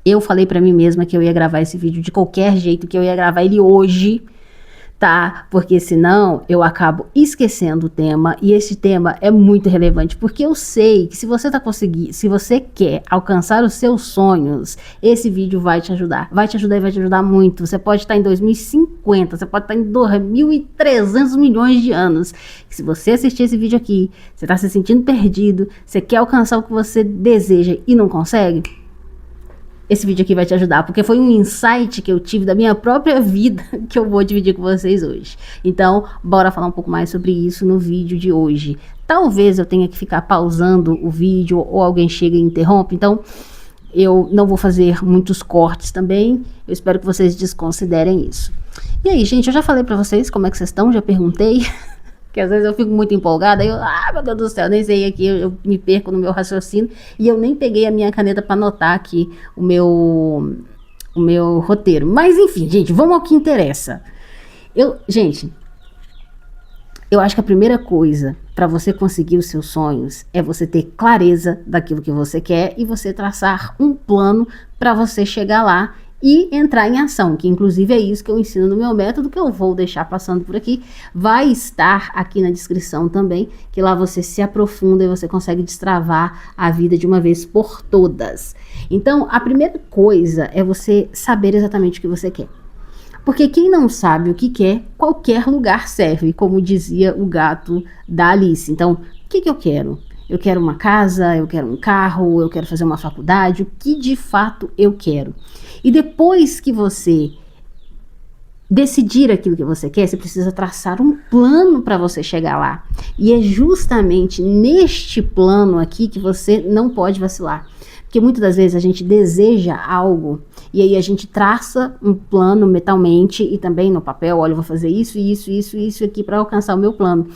Eu falei pra mim mesma que eu ia gravar esse vídeo de qualquer jeito, que eu ia gravar ele hoje, tá? Porque senão eu acabo esquecendo o tema, e esse tema é muito relevante, porque eu sei que se você se você quer alcançar os seus sonhos, esse vídeo vai te ajudar e vai te ajudar muito. Você pode estar em 2050, você pode estar em 2.300 milhões de anos. Se você assistir esse vídeo aqui, você está se sentindo perdido, você quer alcançar o que você deseja e não consegue, esse vídeo aqui vai te ajudar, porque foi um insight que eu tive da minha própria vida que eu vou dividir com vocês hoje. Então, bora falar um pouco mais sobre isso no vídeo de hoje. Talvez eu tenha que ficar pausando o vídeo ou alguém chega e interrompe, então eu não vou fazer muitos cortes também. Eu espero que vocês desconsiderem isso. E aí, gente, eu já falei pra vocês como é que vocês estão, já perguntei. Que às vezes eu fico muito empolgada e eu, meu Deus do céu, nem sei aqui, eu me perco no meu raciocínio e eu nem peguei a minha caneta para anotar aqui o meu roteiro. Mas enfim, gente, vamos ao que interessa. Gente, eu acho que a primeira coisa para você conseguir os seus sonhos é você ter clareza daquilo que você quer e você traçar um plano para você chegar lá e entrar em ação, que inclusive é isso que eu ensino no meu método, que eu vou deixar passando por aqui, vai estar aqui na descrição também, que lá você se aprofunda e você consegue destravar a vida de uma vez por todas. Então, a primeira coisa é você saber exatamente o que você quer. Porque quem não sabe o que quer, qualquer lugar serve, como dizia o gato da Alice. Então, o que eu quero? Eu quero uma casa, eu quero um carro, eu quero fazer uma faculdade, o que de fato eu quero. E depois que você decidir aquilo que você quer, você precisa traçar um plano para você chegar lá. E é justamente neste plano aqui que você não pode vacilar. Porque muitas das vezes a gente deseja algo e aí a gente traça um plano mentalmente e também no papel, olha, eu vou fazer isso aqui para alcançar o meu plano.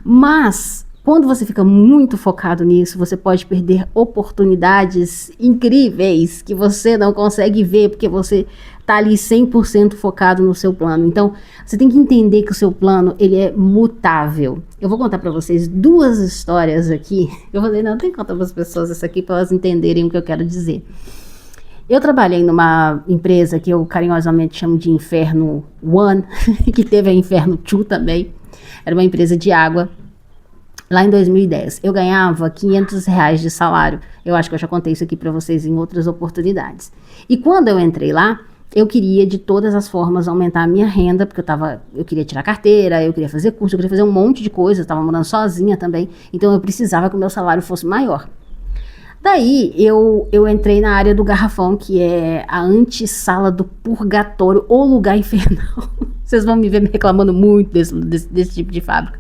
Mas quando você fica muito focado nisso, você pode perder oportunidades incríveis que você não consegue ver, porque você tá ali 100% focado no seu plano. Então, você tem que entender que o seu plano, ele é mutável. Eu vou contar para vocês 2 histórias aqui. Eu falei, não, tem que contar para as pessoas essa aqui para elas entenderem o que eu quero dizer. Eu trabalhei numa empresa que eu carinhosamente chamo de Inferno One, que teve a Inferno Two também. Era uma empresa de água. Lá em 2010, eu ganhava R$500 de salário. Eu acho que eu já contei isso aqui para vocês em outras oportunidades. E quando eu entrei lá, eu queria de todas as formas aumentar a minha renda, porque eu queria tirar carteira, eu queria fazer curso, eu queria fazer um monte de coisa, eu estava morando sozinha também, então eu precisava que o meu salário fosse maior. Daí eu entrei na área do garrafão, que é a antessala do purgatório ou lugar infernal. Vocês vão me ver me reclamando muito desse tipo de fábrica.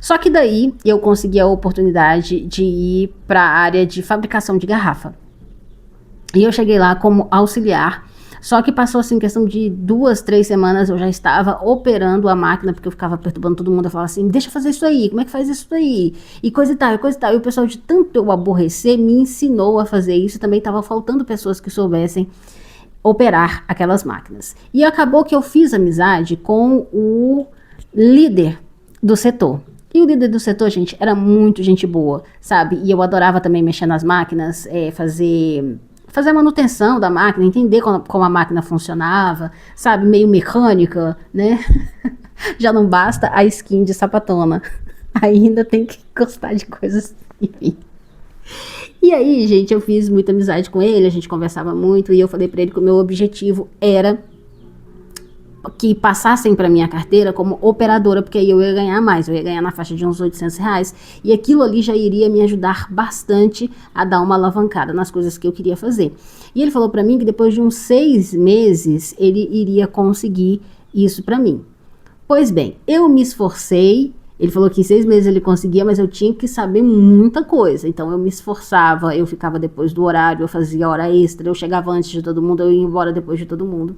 Só que daí eu consegui a oportunidade de ir para a área de fabricação de garrafa. E eu cheguei lá como auxiliar, só que passou assim, questão de 2, 3 semanas eu já estava operando a máquina, porque eu ficava perturbando todo mundo, eu falava assim, deixa eu fazer isso aí, como é que faz isso aí? E coisa e tal, e coisa e tal. E o pessoal, de tanto eu aborrecer, me ensinou a fazer isso, também estava faltando pessoas que soubessem operar aquelas máquinas. E acabou que eu fiz amizade com o líder do setor. E o líder do setor, gente, era muito gente boa, sabe? E eu adorava também mexer nas máquinas, fazer a manutenção da máquina, entender como a máquina funcionava, sabe? Meio mecânica, né? Já não basta a skin de sapatona. Ainda tem que gostar de coisas, enfim. E aí, gente, eu fiz muita amizade com ele, a gente conversava muito, e eu falei pra ele que o meu objetivo era que passassem para minha carteira como operadora, porque aí eu ia ganhar mais, eu ia ganhar na faixa de uns R$800, e aquilo ali já iria me ajudar bastante a dar uma alavancada nas coisas que eu queria fazer. E ele falou para mim que depois de uns 6 meses ele iria conseguir isso para mim. Pois bem, eu me esforcei. Ele falou que em 6 meses ele conseguia, mas eu tinha que saber muita coisa. Então eu me esforçava, eu ficava depois do horário, eu fazia hora extra, eu chegava antes de todo mundo, eu ia embora depois de todo mundo.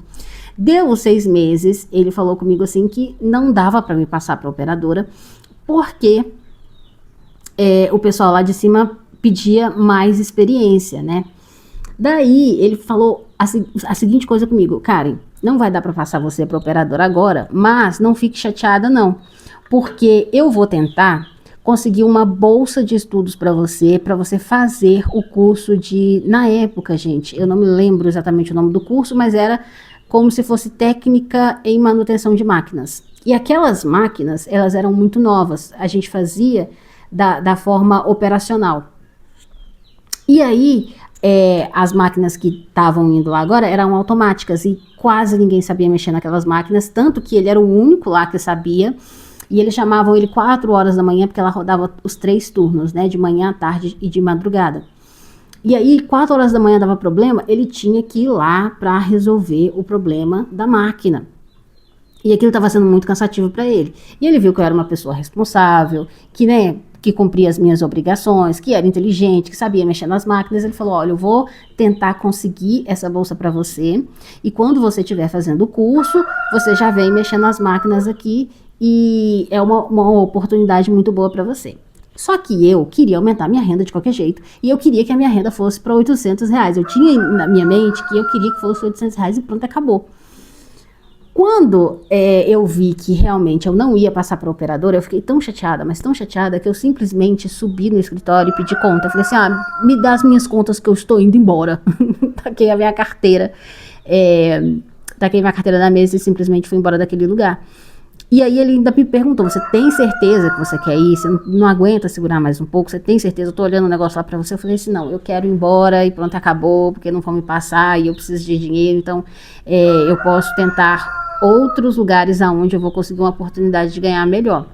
Deu os 6 meses, ele falou comigo assim que não dava para me passar para operadora, porque o pessoal lá de cima pedia mais experiência, né? Daí ele falou a seguinte coisa comigo: Karen, não vai dar para passar você para operadora agora, mas não fique chateada não, porque eu vou tentar conseguir uma bolsa de estudos para você fazer o curso de, na época, gente, eu não me lembro exatamente o nome do curso, mas era como se fosse técnica em manutenção de máquinas. E aquelas máquinas, elas eram muito novas, a gente fazia da forma operacional. E aí, as máquinas que estavam indo lá agora eram automáticas e quase ninguém sabia mexer naquelas máquinas, tanto que ele era o único lá que sabia. E eles chamavam ele 4 horas da manhã, porque ela rodava os 3 turnos, né? De manhã, tarde e de madrugada. E aí, 4 horas da manhã dava problema, ele tinha que ir lá para resolver o problema da máquina. E aquilo estava sendo muito cansativo para ele. E ele viu que eu era uma pessoa responsável, que, né, que cumpria as minhas obrigações, que era inteligente, que sabia mexer nas máquinas. Ele falou, olha, eu vou tentar conseguir essa bolsa para você. E quando você estiver fazendo o curso, você já vem mexendo nas máquinas aqui. E é uma oportunidade muito boa para você. Só que eu queria aumentar minha renda de qualquer jeito. E eu queria que a minha renda fosse para R$800. Eu tinha na minha mente que eu queria que fosse R$800 e pronto, acabou. Quando eu vi que realmente eu não ia passar para a operadora, eu fiquei tão chateada, mas tão chateada, que eu simplesmente subi no escritório e pedi conta. Eu falei assim, me dá as minhas contas que eu estou indo embora. Taquei a minha carteira. Taquei minha carteira na mesa e simplesmente fui embora daquele lugar. E aí ele ainda me perguntou, você tem certeza que você quer ir? Você não aguenta segurar mais um pouco? Você tem certeza? Eu tô olhando o negócio lá pra você. Eu falei assim, não, eu quero ir embora e pronto, acabou, porque não vão me passar e eu preciso de dinheiro. Então, eu posso tentar outros lugares aonde eu vou conseguir uma oportunidade de ganhar melhor.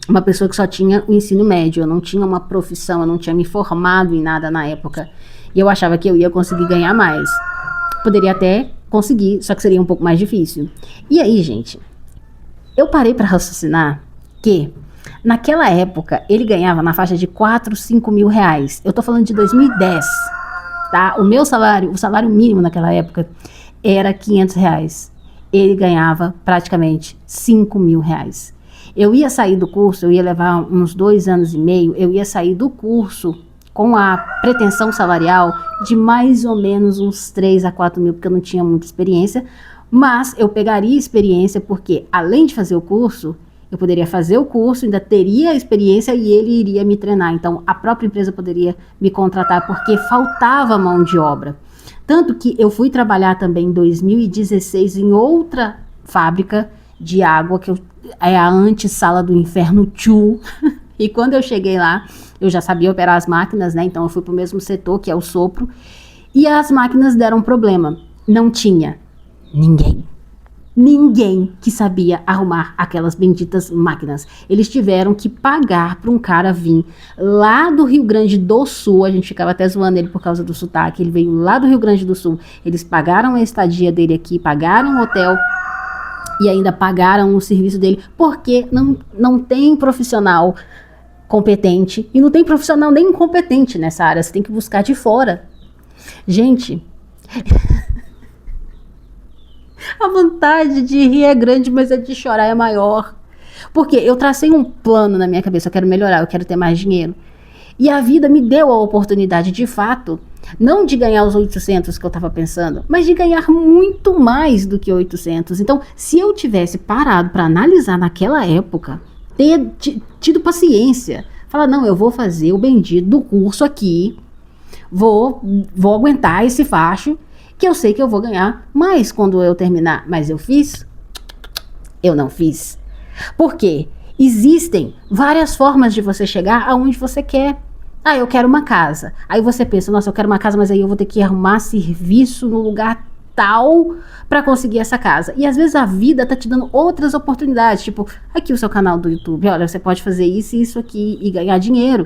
Uma pessoa que só tinha o ensino médio, eu não tinha uma profissão, eu não tinha me formado em nada na época. E eu achava que eu ia conseguir ganhar mais. Poderia até conseguir, só que seria um pouco mais difícil. E aí, gente... Eu parei para raciocinar que, naquela época, ele ganhava na faixa de 4, 5 mil reais. Eu tô falando de 2010, tá? O meu salário, o salário mínimo naquela época, era 500 reais. Ele ganhava praticamente 5 mil reais. Eu ia sair do curso, eu ia levar uns 2 anos e meio, eu ia sair do curso com a pretensão salarial de mais ou menos uns 3 a 4 mil, porque eu não tinha muita experiência. Mas eu pegaria experiência porque, além de fazer o curso, eu poderia fazer o curso, ainda teria a experiência e ele iria me treinar. Então, a própria empresa poderia me contratar porque faltava mão de obra. Tanto que eu fui trabalhar também em 2016 em outra fábrica de água, que é a antessala do Inferno 2. E quando eu cheguei lá, eu já sabia operar as máquinas, né? Então, eu fui para o mesmo setor, que é o sopro. E as máquinas deram problema. Não tinha ninguém que sabia arrumar aquelas benditas máquinas. Eles tiveram que pagar para um cara vir lá do Rio Grande do Sul. A gente ficava até zoando ele por causa do sotaque. Ele veio lá do Rio Grande do Sul. Eles pagaram a estadia dele aqui, pagaram o hotel e ainda pagaram o serviço dele, porque não tem profissional competente e não tem profissional nem incompetente nessa área. Você tem que buscar de fora. Gente... A vontade de rir é grande, mas a de chorar é maior. Porque eu tracei um plano na minha cabeça, eu quero melhorar, eu quero ter mais dinheiro. E a vida me deu a oportunidade, de fato, não de ganhar os 800 que eu estava pensando, mas de ganhar muito mais do que 800. Então, se eu tivesse parado para analisar naquela época, ter tido paciência, falar, não, eu vou fazer o bendito do curso aqui, vou aguentar esse facho, que eu sei que eu vou ganhar mais quando eu terminar. Mas eu fiz? Eu não fiz. Por quê? Existem várias formas de você chegar aonde você quer. Ah, eu quero uma casa. Aí você pensa, nossa, eu quero uma casa, mas aí eu vou ter que arrumar serviço no lugar tal para conseguir essa casa. E às vezes a vida tá te dando outras oportunidades. Tipo, aqui o seu canal do YouTube. Olha, você pode fazer isso e isso aqui e ganhar dinheiro.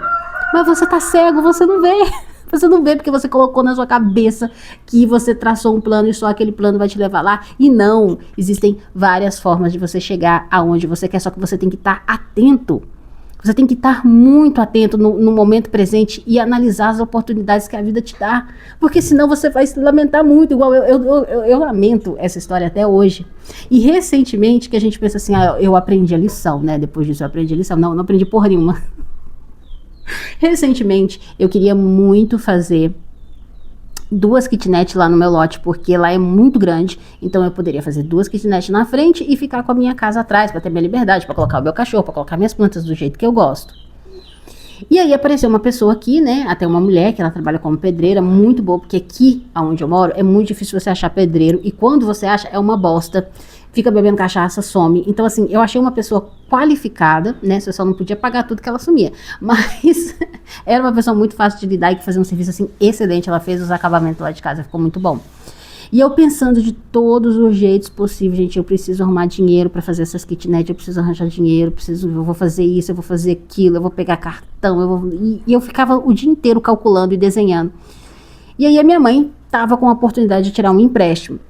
Mas você tá cego, você não vê. Você não vê porque você colocou na sua cabeça que você traçou um plano e só aquele plano vai te levar lá. E não, existem várias formas de você chegar aonde você quer, só que você tem que estar atento. Você tem que estar muito atento no momento presente e analisar as oportunidades que a vida te dá. Porque senão você vai se lamentar muito, igual eu lamento essa história até hoje. E recentemente que a gente pensa assim, eu aprendi a lição, né? Depois disso eu aprendi a lição. Não aprendi porra nenhuma. Recentemente, eu queria muito fazer 2 kitnets lá no meu lote, porque lá é muito grande, então eu poderia fazer 2 kitnets na frente e ficar com a minha casa atrás, para ter minha liberdade, para colocar o meu cachorro, para colocar minhas plantas do jeito que eu gosto. E aí apareceu uma pessoa aqui, né, até uma mulher, que ela trabalha como pedreira, muito boa, porque aqui, onde eu moro, é muito difícil você achar pedreiro, e quando você acha, é uma bosta, fica bebendo cachaça, some. Então, assim, eu achei uma pessoa qualificada, né, você só não podia pagar tudo que ela sumia, mas era uma pessoa muito fácil de lidar e que fazia um serviço, assim, excelente. Ela fez os acabamentos lá de casa, ficou muito bom. E eu pensando de todos os jeitos possíveis, gente, eu preciso arrumar dinheiro para fazer essas kitnet, eu preciso arranjar dinheiro, eu vou fazer isso, eu vou fazer aquilo, eu vou pegar cartão, e eu ficava o dia inteiro calculando e desenhando. E aí a minha mãe tava com a oportunidade de tirar um empréstimo.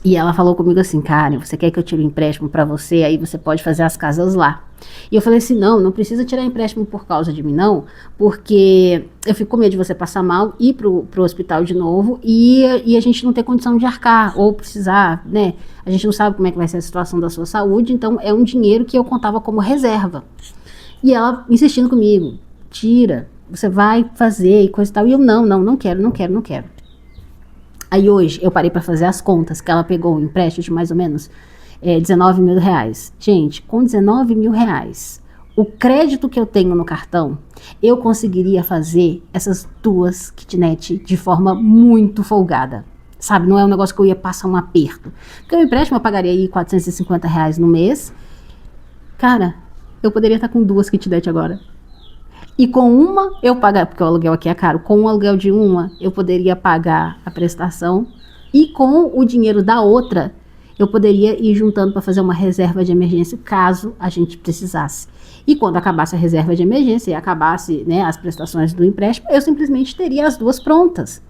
E ela falou comigo assim: Karen, você quer que eu tire um empréstimo para você? Aí você pode fazer as casas lá. E eu falei assim: não precisa tirar empréstimo por causa de mim, não, porque eu fico com medo de você passar mal, ir pro hospital de novo e a gente não ter condição de arcar, ou precisar, né? A gente não sabe como é que vai ser a situação da sua saúde, então é um dinheiro que eu contava como reserva. E ela insistindo comigo: tira, você vai fazer e coisa e tal. E eu: não quero. Aí hoje eu parei para fazer as contas, que ela pegou um empréstimo de mais ou menos 19 mil reais. Gente, com 19 mil reais, o crédito que eu tenho no cartão, eu conseguiria fazer essas 2 kitnet de forma muito folgada. Sabe, não é um negócio que eu ia passar um aperto. Porque o empréstimo eu pagaria aí 450 reais no mês. Cara, eu poderia estar com 2 kitnet agora. E com uma eu pagar, porque o aluguel aqui é caro, com o aluguel de uma eu poderia pagar a prestação, e com o dinheiro da outra eu poderia ir juntando para fazer uma reserva de emergência caso a gente precisasse. E quando acabasse a reserva de emergência e acabasse, né, as prestações do empréstimo, eu simplesmente teria as 2 prontas.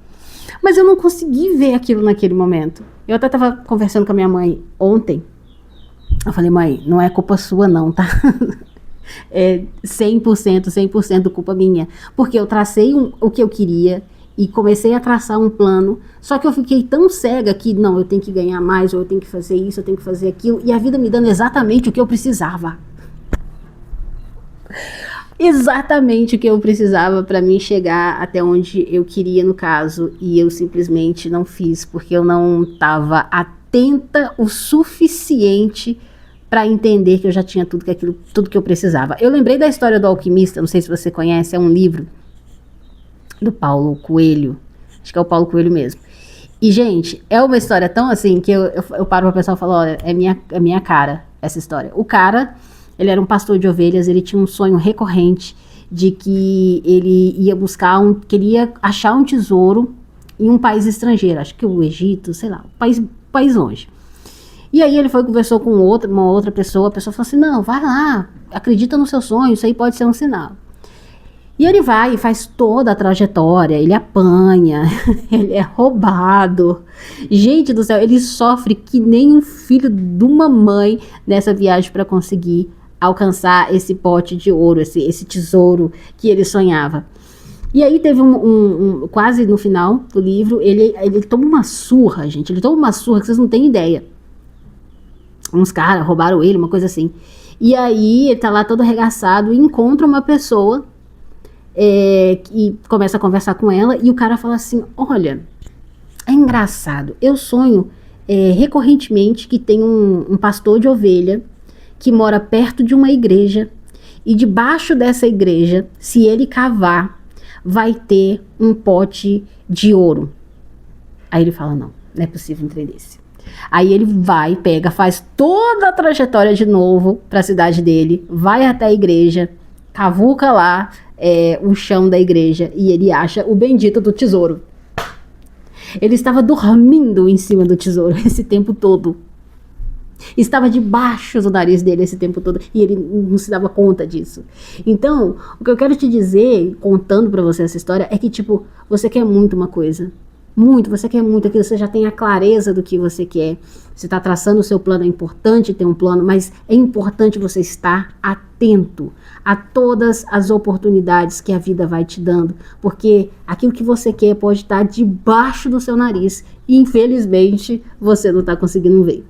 Mas eu não consegui ver aquilo naquele momento. Eu até estava conversando com a minha mãe ontem. Eu falei: mãe, não é culpa sua não, tá? É 100% culpa minha, porque eu tracei o que eu queria e comecei a traçar um plano, só que eu fiquei tão cega que não, eu tenho que ganhar mais, ou eu tenho que fazer isso, eu tenho que fazer aquilo, e a vida me dando exatamente o que eu precisava. Exatamente o que eu precisava para mim chegar até onde eu queria, no caso, e eu simplesmente não fiz, porque eu não estava atenta o suficiente para entender que eu já tinha tudo que eu precisava. Eu lembrei da história do alquimista, não sei se você conhece, é um livro do Paulo Coelho, acho que é o Paulo Coelho mesmo. E, gente, é uma história tão assim que eu paro pra pessoa e falo: olha, é minha cara essa história. O cara, ele era um pastor de ovelhas, ele tinha um sonho recorrente de que ele ia queria achar um tesouro em um país estrangeiro, acho que o Egito, sei lá, país longe. E aí ele conversou com uma outra pessoa, a pessoa falou assim: não, vai lá, acredita no seu sonho, isso aí pode ser um sinal. E ele vai e faz toda a trajetória, ele apanha, ele é roubado. Gente do céu, ele sofre que nem um filho de uma mãe nessa viagem para conseguir alcançar esse pote de ouro, esse tesouro que ele sonhava. E aí teve quase no final do livro, ele toma uma surra, gente, ele toma uma surra que vocês não têm ideia. Uns caras roubaram ele, uma coisa assim. E aí ele tá lá todo arregaçado e encontra uma pessoa e começa a conversar com ela. E o cara fala assim: olha, é engraçado, eu sonho recorrentemente que tem um pastor de ovelha que mora perto de uma igreja, e debaixo dessa igreja, se ele cavar, vai ter um pote de ouro. Aí ele fala: não é possível um trem desse. Aí ele vai, pega, faz toda a trajetória de novo para a cidade dele, vai até a igreja, cavuca lá o chão da igreja e ele acha o bendito do tesouro. Ele estava dormindo em cima do tesouro esse tempo todo. Estava debaixo do nariz dele esse tempo todo e ele não se dava conta disso. Então, o que eu quero te dizer, contando para você essa história, é que, tipo, você quer muito uma coisa. Você quer muito aquilo, você já tem a clareza do que você quer, você está traçando o seu plano, é importante ter um plano, mas é importante você estar atento a todas as oportunidades que a vida vai te dando, porque aquilo que você quer pode estar debaixo do seu nariz e infelizmente você não está conseguindo ver.